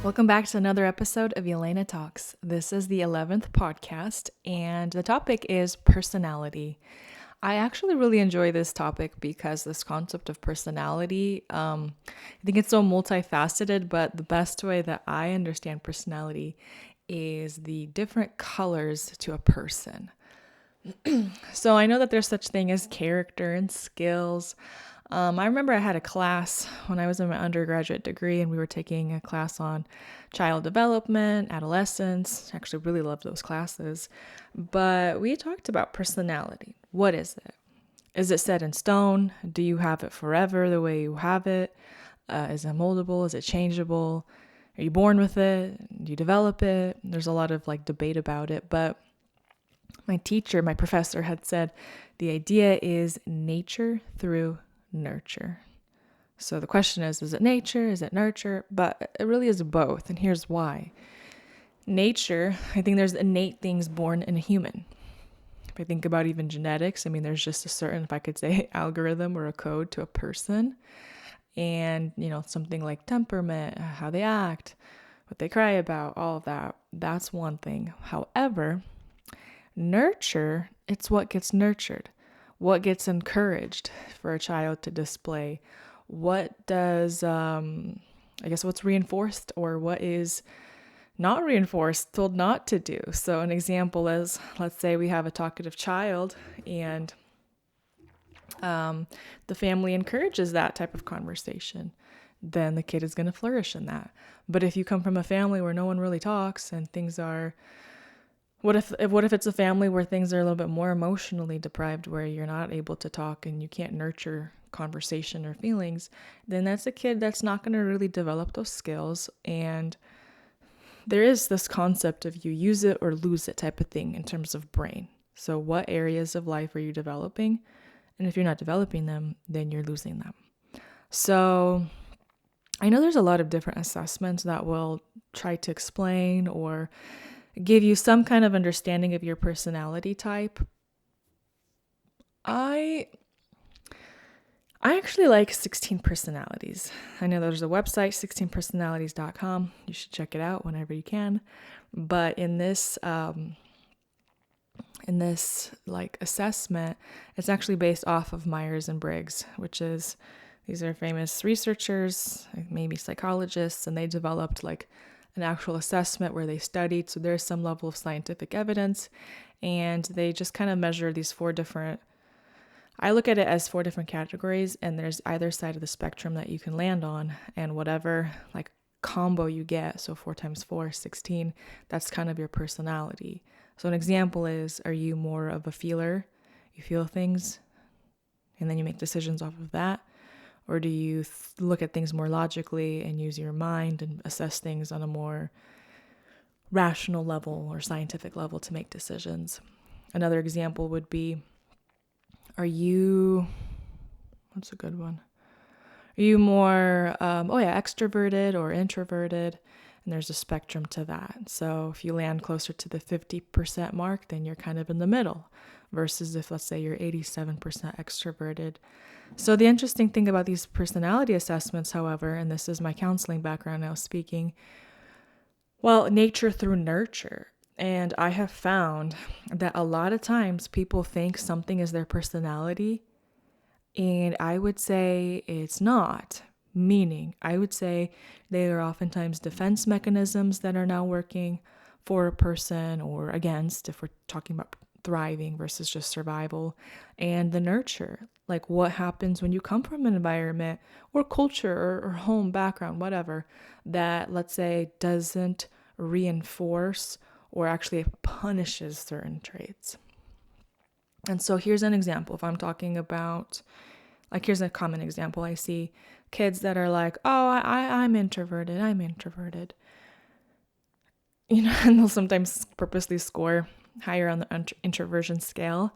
Welcome back to another episode of Yelena Talks. This is the 11th podcast, and the topic is personality. I actually really enjoy this topic because this concept of personality, I think it's so multifaceted, but the best way that I understand personality is the different colors to a person. So I know that there's such thing as character and skills. I remember I had a class when I was in my undergraduate degree, and we were taking a class on child development, adolescence. I actually really loved those classes. But we talked about personality. What is it? Is it set in stone? Do you have it forever the way you have it? Is it moldable? Is it changeable? Are you born with it? Do you develop it? There's a lot of debate about it, but my professor had said the idea is nature through nurture. So the question is it nature? Is it nurture? But it really is both. And here's why. Nature, I think there's innate things born in a human. If I think about even genetics, there's just a certain, if I could say, algorithm or a code to a person. And, something like temperament, how they act, what they cry about, all of that. That's one thing. However, nurture, it's what gets nurtured, what gets encouraged for a child to display, what does, what's reinforced or what is not reinforced, told not to do. So an example is, let's say we have a talkative child and the family encourages that type of conversation, then the kid is going to flourish in that. But if you come from a family where no one really talks and things are, what if it's a family where things are a little bit more emotionally deprived, where you're not able to talk and you can't nurture conversation or feelings, then that's a kid that's not going to really develop those skills. And there is this concept of you use it or lose it type of thing in terms of brain. So what areas of life are you developing? And if you're not developing them, then you're losing them. So I know there's a lot of different assessments that will try to explain or give you some kind of understanding of your personality type. I actually like 16 personalities. I know there's a website, 16personalities.com. You should check it out whenever you can. But in this assessment, it's actually based off of Myers and Briggs, these are famous researchers, maybe psychologists, and they developed an actual assessment where they studied. So there's some level of scientific evidence, and they just kind of measure these I look at it as 4 different categories, and there's either side of the spectrum that you can land on, and whatever combo you get, so 4 times 4, 16, that's kind of your personality. So an example is, are you more of a feeler? You feel things and then you make decisions off of that? Or do you look at things more logically and use your mind and assess things on a more rational level or scientific level to make decisions? Another example would be, what's a good one? Are you more, extroverted or introverted? And there's a spectrum to that. So if you land closer to the 50% mark, then you're kind of in the middle, versus if, let's say, you're 87% extroverted. So the interesting thing about these personality assessments, however, and this is my counseling background now speaking, nature through nurture. And I have found that a lot of times people think something is their personality, and I would say it's not. Meaning, I would say they are oftentimes defense mechanisms that are now working for a person or against, if we're talking about thriving versus just survival. And the nurture, what happens when you come from an environment or culture or home background, whatever, that, let's say, doesn't reinforce or actually punishes certain traits. And so here's an example. If I'm talking about, here's a common example. I see kids that are I'm introverted. And they'll sometimes purposely score higher on the introversion scale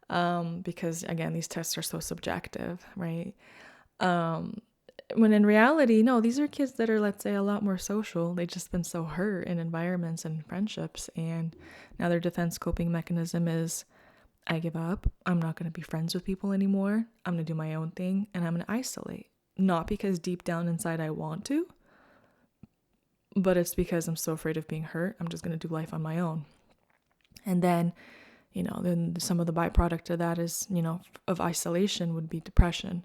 because, again, these tests are so subjective, right? When in reality, no, these are kids that are, let's say, a lot more social. They've just been so hurt in environments and friendships, and now their defense coping mechanism is, I give up. I'm not going to be friends with people anymore. I'm going to do my own thing, and I'm going to isolate. Not because deep down inside I want to, but it's because I'm so afraid of being hurt. I'm just going to do life on my own. And then, then some of the byproduct of that is, of isolation would be depression.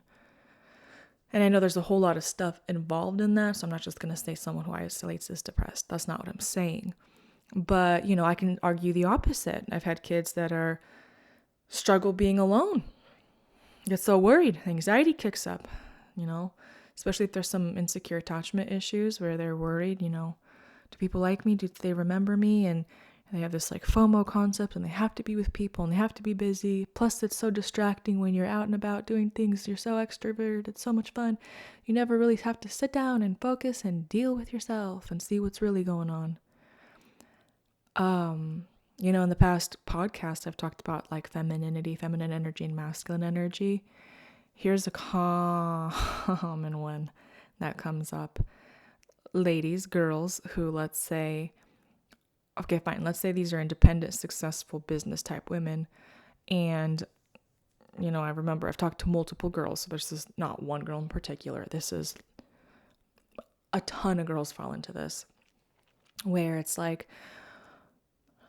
And I know there's a whole lot of stuff involved in that, so I'm not just going to say someone who isolates is depressed. That's not what I'm saying. But, I can argue the opposite. I've had kids that are struggle being alone, get so worried, anxiety kicks up, especially if there's some insecure attachment issues where they're worried, do people like me? Do they remember me? And they have this like FOMO concept, and they have to be with people and they have to be busy. Plus, it's so distracting when you're out and about doing things. You're so extroverted. It's so much fun. You never really have to sit down and focus and deal with yourself and see what's really going on. In the past podcast, I've talked about like femininity, feminine energy, and masculine energy. Here's a common one that comes up. Ladies, girls who, let's say these are independent, successful business type women. And, I remember I've talked to multiple girls. So this is not one girl in particular. This is a ton of girls fall into this, where it's like,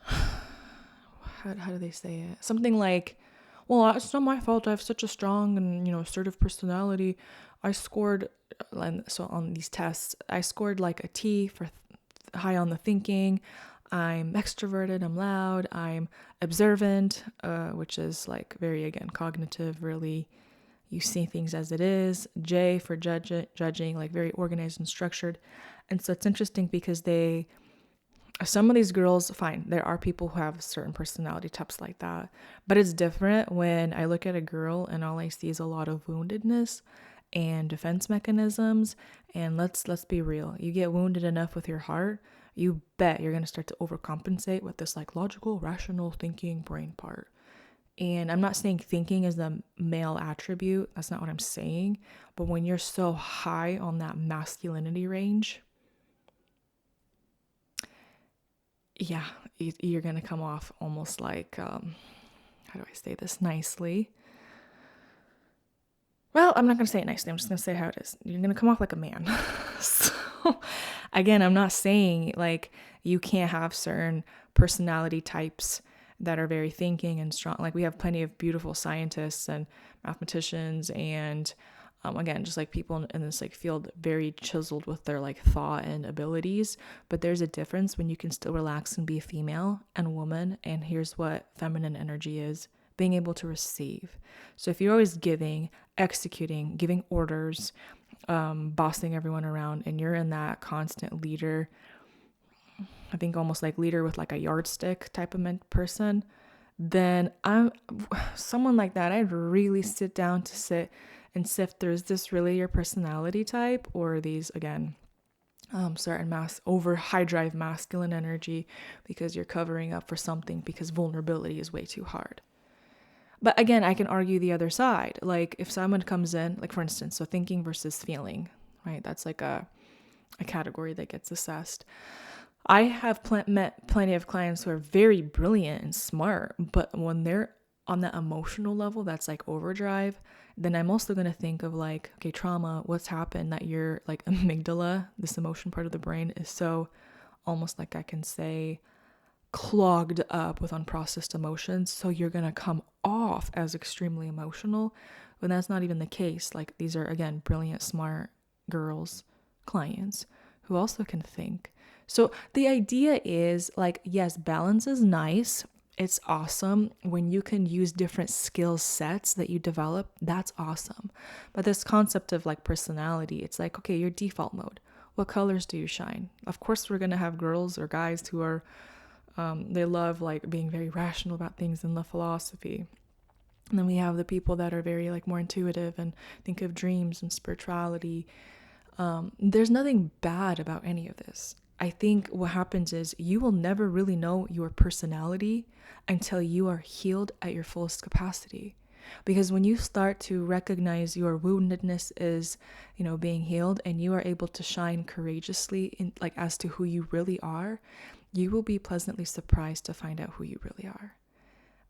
how do they say it? Something like, well, it's not my fault. I have such a strong and, assertive personality. I scored, so on these tests, I scored like a T for high on the thinking. I'm extroverted, I'm loud, I'm observant, which is like very, again, cognitive, really, you see things as it is. J for judging, like very organized and structured. And so it's interesting because some of these girls, fine, there are people who have certain personality types like that, but it's different when I look at a girl and all I see is a lot of woundedness and defense mechanisms. And let's be real, you get wounded enough with your heart, you bet you're going to start to overcompensate with this like logical, rational thinking brain part. And I'm not saying thinking is the male attribute. That's not what I'm saying. But when you're so high on that masculinity range, yeah, you're going to come off almost like, how do I say this nicely? Well, I'm not going to say it nicely. I'm just going to say how it is. You're going to come off like a man. So, again, I'm not saying like you can't have certain personality types that are very thinking and strong. Like we have plenty of beautiful scientists and mathematicians and, again, just like people in this like field, very chiseled with their like thought and abilities. But there's a difference when you can still relax and be a female and woman. And here's what feminine energy is. Being able to receive. So if you're always giving, executing, giving orders, bossing everyone around, and you're in that constant leader, I think almost like leader with like a yardstick type of person, then I'm someone like that. I'd really sit down to sit and sift through, is this really your personality type, or these, again, certain over high drive masculine energy because you're covering up for something because vulnerability is way too hard. But again, I can argue the other side. Like if someone comes in, like for instance, so thinking versus feeling, right? That's like a category that gets assessed. I have met plenty of clients who are very brilliant and smart, but when they're on that emotional level, that's like overdrive, then I'm also going to think of like, okay, trauma, what's happened that your like amygdala, this emotion part of the brain, is so almost like I can say clogged up with unprocessed emotions. So you're going to come off as extremely emotional when that's not even the case. Like these are, again, brilliant, smart girls, clients who also can think. So the idea is like, yes, balance is nice. It's awesome when you can use different skill sets that you develop. That's awesome. But this concept of like personality, it's like, okay, your default mode. What colors do you shine? Of course, we're going to have girls or guys who are they love like being very rational about things and love philosophy. And then we have the people that are very like more intuitive and think of dreams and spirituality. There's nothing bad about any of this. I think what happens is you will never really know your personality until you are healed at your fullest capacity. Because when you start to recognize your woundedness is, being healed, and you are able to shine courageously in like as to who you really are, you will be pleasantly surprised to find out who you really are.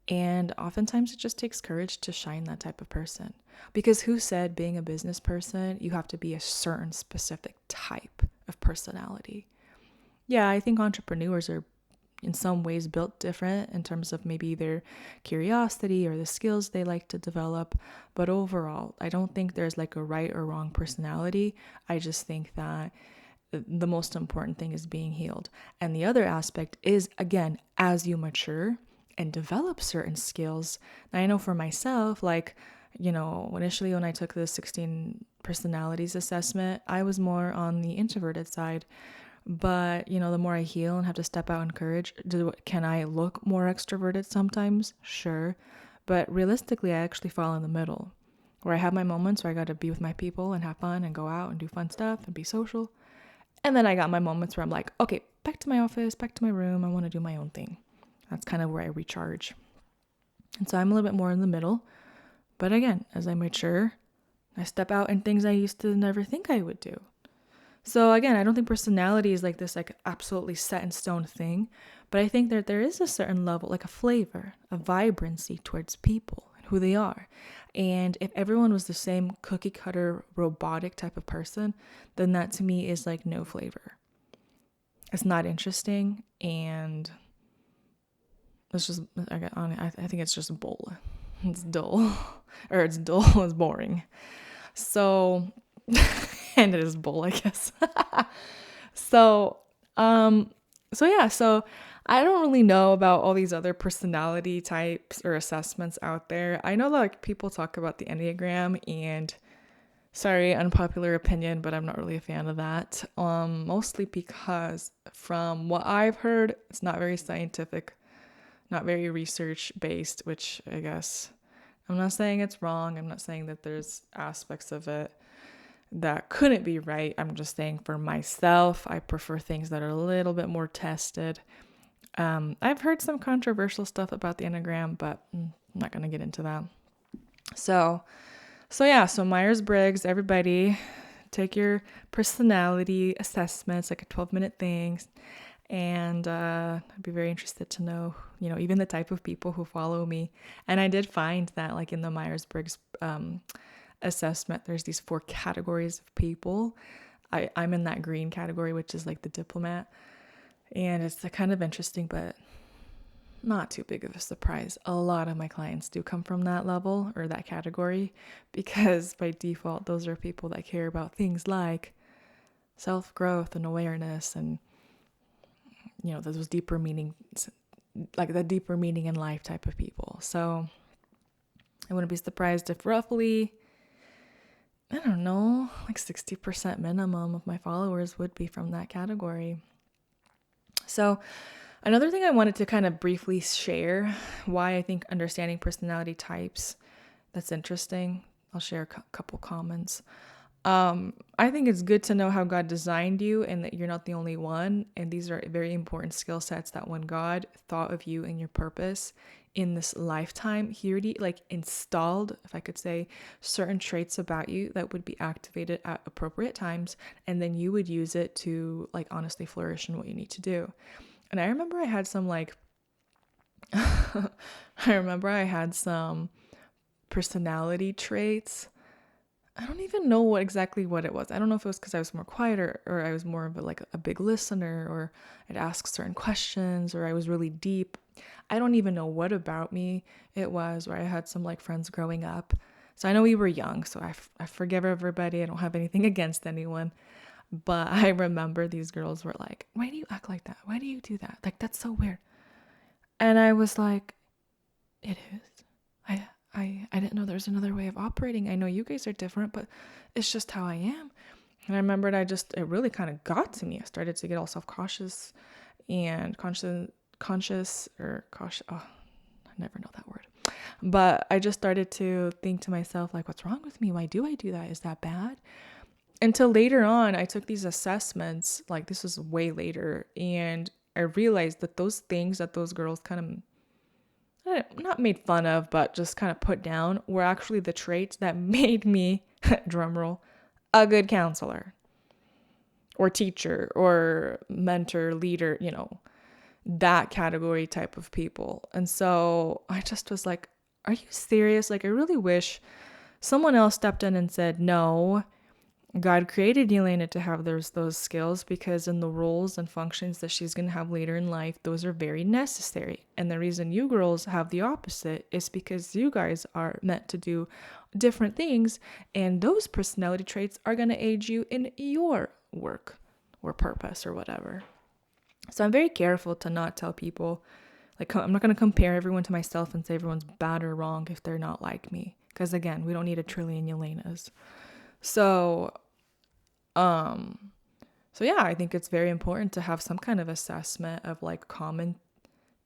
And oftentimes it just takes courage to shine that type of person. Because who said being a business person, you have to be a certain specific type of personality? Yeah, I think entrepreneurs are in some ways built different in terms of maybe their curiosity or the skills they like to develop. But overall, I don't think there's like a right or wrong personality. I just think that the most important thing is being healed. And the other aspect is, again, as you mature and develop certain skills. Now, I know for myself, like, initially when I took the 16 personalities assessment, I was more on the introverted side. But, the more I heal and have to step out in courage, can I look more extroverted sometimes? Sure. But realistically, I actually fall in the middle where I have my moments where I got to be with my people and have fun and go out and do fun stuff and be social. And then I got my moments where I'm like, okay, back to my office, back to my room. I want to do my own thing. That's kind of where I recharge. And so I'm a little bit more in the middle. But again, as I mature, I step out in things I used to never think I would do. So again, I don't think personality is like this like absolutely set in stone thing, but I think that there is a certain level, like a flavor, a vibrancy towards people and who they are. And if everyone was the same cookie cutter robotic type of person, then that to me is like no flavor. It's not interesting, and it's just I think it's just bull. It's dull. Or it's dull, it's boring. So and it is bull, I guess. So, so I don't really know about all these other personality types or assessments out there. I know that like people talk about the Enneagram, and sorry, unpopular opinion, but I'm not really a fan of that. Mostly because from what I've heard, it's not very scientific, not very research based, which I guess I'm not saying it's wrong. I'm not saying that there's aspects of it that couldn't be right. I'm just saying for myself, I prefer things that are a little bit more tested. I've heard some controversial stuff about the Enneagram, but I'm not going to get into that. So Myers-Briggs, everybody take your personality assessments, like a 12-minute thing. And I'd be very interested to know, even the type of people who follow me. And I did find that like in the Myers-Briggs assessment, there's these 4 categories of people. I'm in that green category, which is like the diplomat. And it's kind of interesting, but not too big of a surprise. A lot of my clients do come from that level or that category, because by default, those are people that care about things like self-growth and awareness and, those deeper meanings, like the deeper meaning in life type of people. So I wouldn't be surprised if roughly, I don't know, like 60% minimum of my followers would be from that category. So another thing I wanted to kind of briefly share, why I think understanding personality types, that's interesting. I'll share a couple comments. I think it's good to know how God designed you and that you're not the only one. And these are very important skill sets that when God thought of you and your purpose in this lifetime, he already like installed, if I could say, certain traits about you that would be activated at appropriate times. And then you would use it to like honestly flourish in what you need to do. And I remember I had some personality traits. I don't even know exactly what it was. I don't know if it was because I was more quiet or I was more of a big listener, or I'd ask certain questions, or I was really deep. I don't even know what about me it was, where I had some like friends growing up. So I know we were young, so I forgive everybody. I don't have anything against anyone. But I remember these girls were like, why do you act like that? Why do you do that? Like, that's so weird. And I was like, it is. I didn't know there's another way of operating. I know you guys are different, but it's just how I am. And I remembered it really kind of got to me. I started to get all self-cautious and conscious or cautious. Oh, I never know that word. But I just started to think to myself, like, what's wrong with me? Why do I do that? Is that bad? Until later on, I took these assessments, like this was way later, and I realized that those things that those girls kind of not made fun of, but just kind of put down were actually the traits that made me, drumroll, a good counselor or teacher or mentor, leader, that category type of people. And so I just was like, are you serious? Like, I really wish someone else stepped in and said, no, God created Yelena to have those skills because in the roles and functions that she's going to have later in life, those are very necessary. And the reason you girls have the opposite is because you guys are meant to do different things, and those personality traits are going to aid you in your work or purpose or whatever. So I'm very careful to not tell people, like, I'm not going to compare everyone to myself and say everyone's bad or wrong if they're not like me. Because again, we don't need a trillion Yelenas. So, so yeah, I think it's very important to have some kind of assessment of like common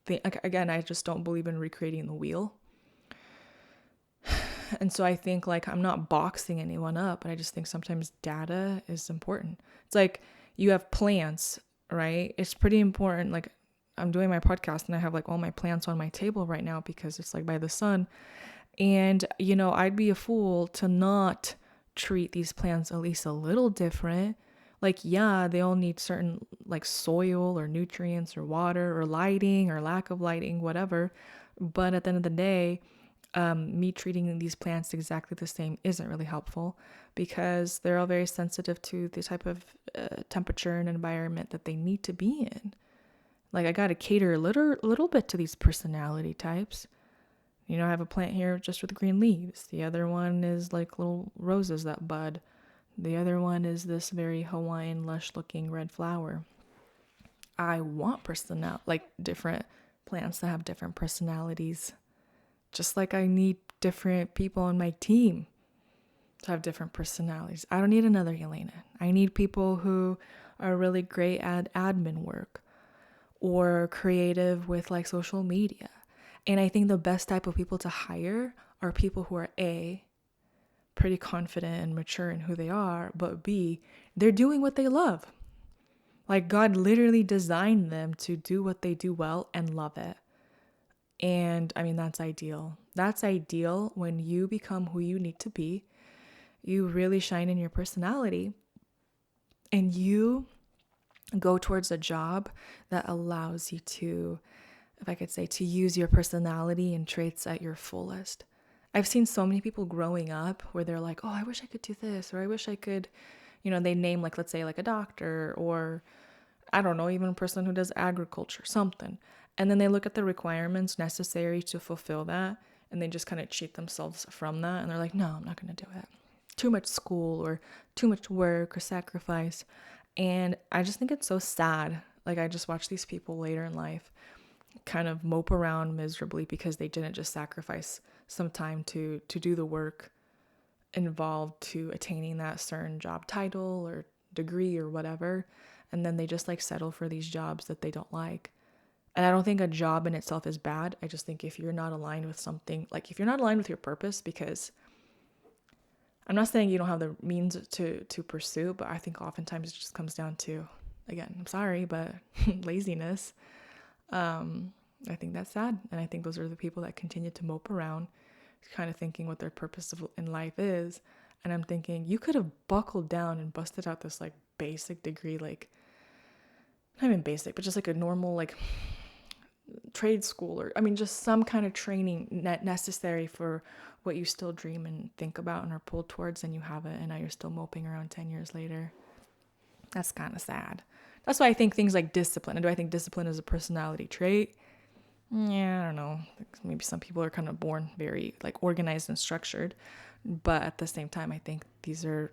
thing. Like, again, I just don't believe in recreating the wheel. And so I think like I'm not boxing anyone up, but I just think sometimes data is important. It's like you have plants, right? It's pretty important. Like I'm doing my podcast and I have like all my plants on my table right now because it's like by the sun. And, you know, I'd be a fool to not treat these plants at least a little different. Like, yeah, they all need certain like soil or nutrients or water or lighting or lack of lighting, whatever. But at the end of the day, me treating these plants exactly the same isn't really helpful because they're all very sensitive to the type of temperature and environment that they need to be in. Like, I got to cater a little bit to these personality types. You know, I have a plant here just with green leaves. The other one is like little roses that bud. The other one is this very Hawaiian, lush-looking red flower. I want like different plants that have different personalities. Just like I need different people on my team to have different personalities. I don't need another Yelena. I need people who are really great at admin work or creative with like social media. And I think the best type of people to hire are people who are A, pretty confident and mature in who they are, but B, they're doing what they love. Like God literally designed them to do what they do well and love it. And I mean, that's ideal. That's ideal when you become who you need to be. You really shine in your personality and you go towards a job that allows you to, if I could say, to use your personality and traits at your fullest. I've seen so many people growing up where they're like, oh, I wish I could do this, or I wish I could, you know, they name like, let's say like a doctor, or I don't know, even a person who does agriculture, something. And then they look at the requirements necessary to fulfill that, and they just kind of cheat themselves from that. And they're like, no, I'm not going to do it. Too much school or too much work or sacrifice. And I just think it's so sad. Like I just watch these people later in life kind of mope around miserably because they didn't just sacrifice some time to do the work involved to attaining that certain job title or degree or whatever. And then they just like settle for these jobs that they don't like. And I don't think a job in itself is bad. I just think if you're not aligned with something, like if you're not aligned with your purpose, because I'm not saying you don't have the means to pursue, but I think oftentimes it just comes down to, again, I'm sorry, but laziness. I think that's sad. And I think those are the people that continue to mope around, kind of thinking what their purpose in life is. And I'm thinking, you could have buckled down and busted out this like basic degree, like, not even basic, but just like a normal like trade school, or I mean just some kind of training necessary for what you still dream and think about and are pulled towards, and you have it, and now you're still moping around 10 years later. That's kind of sad. That's why I think things like discipline. And do I think discipline is a personality trait? Yeah, I don't know. Maybe some people are kind of born very like organized and structured, but at the same time, I think these are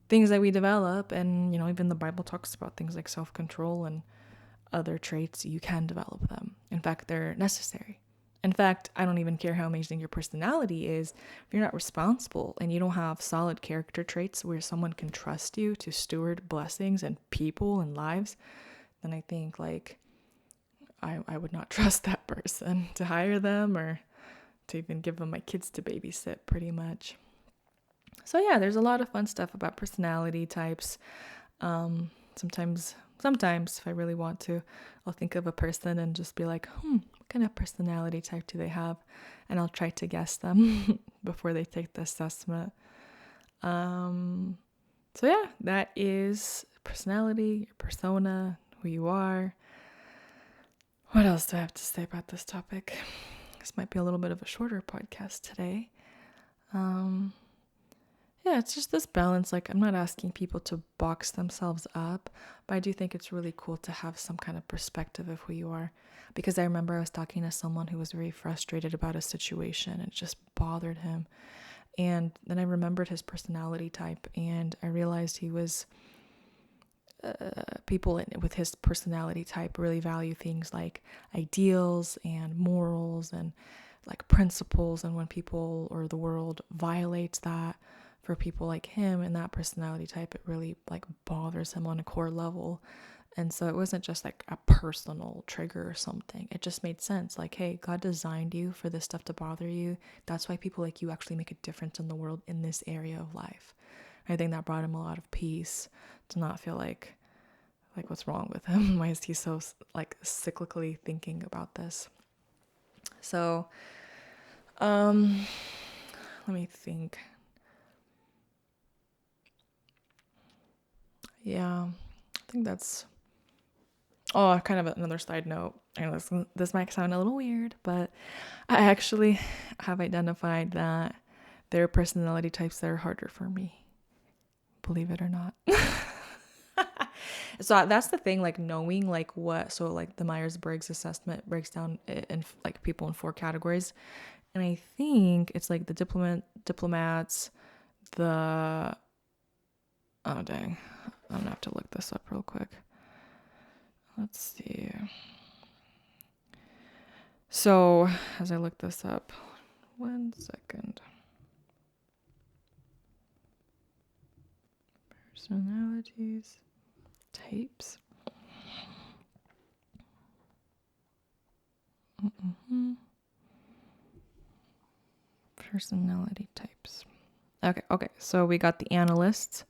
things that we develop. And, you know, even the Bible talks about things like self-control and other traits. You can develop them. In fact, they're necessary. In fact, I don't even care how amazing your personality is. If you're not responsible and you don't have solid character traits where someone can trust you to steward blessings and people and lives, then I think like I would not trust that person to hire them or to even give them my kids to babysit, pretty much. So yeah, there's a lot of fun stuff about personality types. Sometimes if I really want to, I'll think of a person and just be like, what kind of personality type do they have? And I'll try to guess them before they take the assessment. So yeah, that is personality, your persona, who you are. What else do I have to say about this topic? This might be a little bit of a shorter podcast today. Yeah, it's just this balance. Like, I'm not asking people to box themselves up, but I do think it's really cool to have some kind of perspective of who you are. Because I remember I was talking to someone who was very frustrated about a situation. It just bothered him. And then I remembered his personality type, and I realized he was people with his personality type really value things like ideals and morals and like principles. And when people or the world violates that, for people like him and that personality type, it really like bothers him on a core level. And so it wasn't just like a personal trigger or something. It just made sense. Like, hey, God designed you for this stuff to bother you. That's why people like you actually make a difference in the world in this area of life. I think that brought him a lot of peace to not feel like what's wrong with him? Why is he so like cyclically thinking about this? So, let me think. Yeah, I think that's. Oh, kind of another side note. I know this might sound a little weird, but I actually have identified that there are personality types that are harder for me, believe it or not. So that's the thing, like knowing like what, so like the Myers-Briggs assessment breaks down in like people in 4 categories. And I think it's like the diplomats, the, oh dang, I'm gonna have to look this up real quick. Let's see. So as I look this up, 1 second. Personalities, types. Personality types. Okay. So we got the analysts.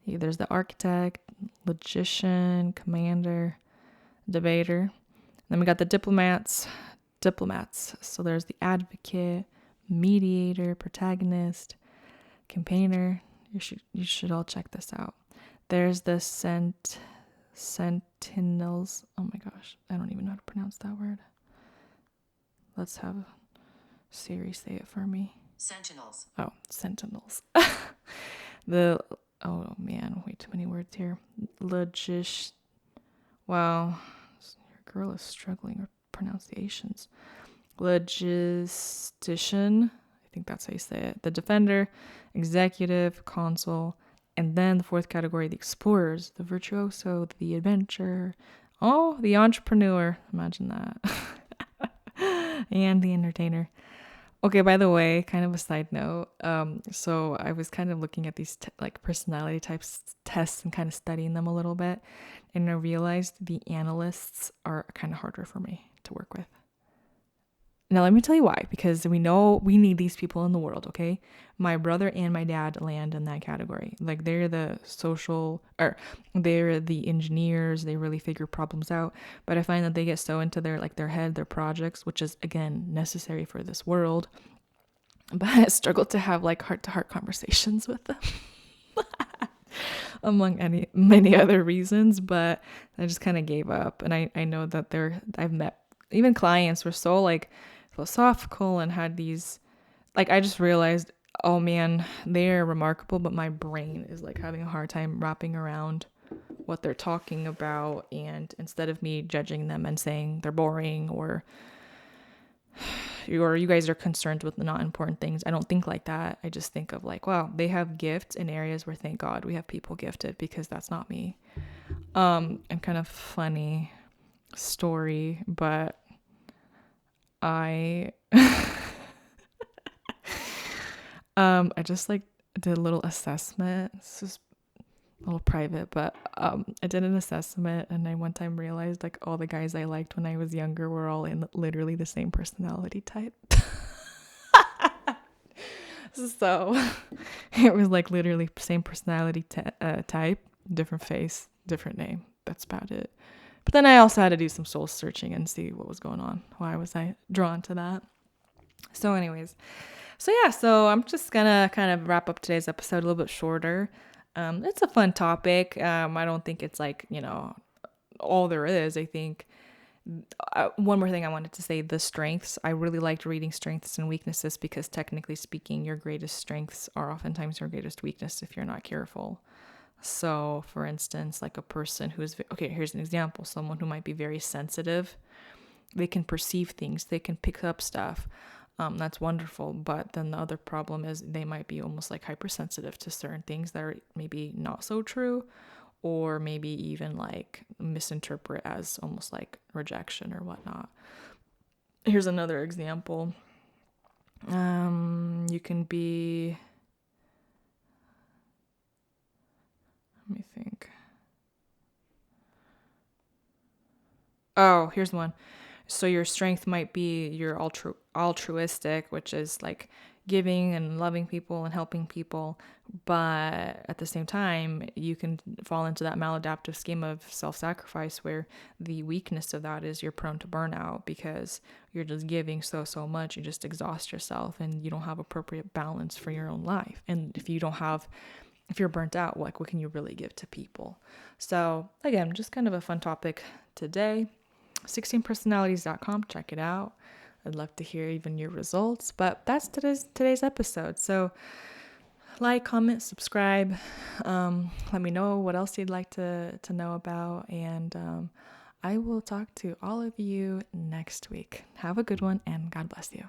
There's the architect, logician, commander, debater. Then we got the diplomats. So there's the advocate, mediator, protagonist, campaigner. You should all check this out. There's the sentinels. Oh my gosh, I don't even know how to pronounce that word. Let's have Siri say it for me. Sentinels. Oh, sentinels. Oh man, way too many words here. Wow, your girl is struggling with pronunciations. Logistician, I think that's how you say it. The defender, executive, consul, and then the 4th category, the explorers, the virtuoso, the adventurer, the entrepreneur. Imagine that. And the entertainer. Okay, by the way, kind of a side note. So I was kind of looking at these like personality types tests and kind of studying them a little bit, and I realized the analysts are kind of harder for me to work with. Now, let me tell you why, because we know we need these people in the world, okay? My brother and my dad land in that category. Like, they're the they're the engineers. They really figure problems out. But I find that they get so into their head, their projects, which is, again, necessary for this world. But I struggle to have, like, heart-to-heart conversations with them. Among many other reasons, but I just kind of gave up. And I know that I've met even clients were so, like, philosophical and had these, like, I just realized, oh man, they're remarkable, but my brain is like having a hard time wrapping around what they're talking about. And instead of me judging them and saying they're boring or you guys are concerned with the not important things, I don't think like that. I just think of like, wow, they have gifts in areas where, thank God, we have people gifted, because that's not me. And kind of funny story, but I I just like did a little assessment. It's just a little private, but I did an assessment, and I one time realized like all the guys I liked when I was younger were all in literally the same personality type. So it was like literally same personality type, different face, different name. That's about it. But then I also had to do some soul searching and see what was going on. Why was I drawn to that? So anyways, so I'm just gonna kind of wrap up today's episode a little bit shorter. It's a fun topic. I don't think it's like, all there is. I think One more thing I wanted to say, the strengths. I really liked reading strengths and weaknesses because technically speaking, your greatest strengths are oftentimes your greatest weakness if you're not careful. So, for instance, like a person who's, okay, here's an example. Someone who might be very sensitive, they can perceive things, they can pick up stuff. That's wonderful. But then the other problem is they might be almost like hypersensitive to certain things that are maybe not so true, or maybe even like misinterpret as almost like rejection or whatnot. Here's another example. You can be, let me think. Oh, here's one. So your strength might be your altruistic, which is like giving and loving people and helping people. But at the same time, you can fall into that maladaptive scheme of self-sacrifice where the weakness of that is you're prone to burnout because you're just giving so much. You just exhaust yourself and you don't have appropriate balance for your own life. And if you're burnt out, like what can you really give to people? So again, just kind of a fun topic today. 16personalities.com. Check it out. I'd love to hear even your results. But that's today's episode. So like, comment, subscribe. Let me know what else you'd like to know about. And I will talk to all of you next week. Have a good one and God bless you.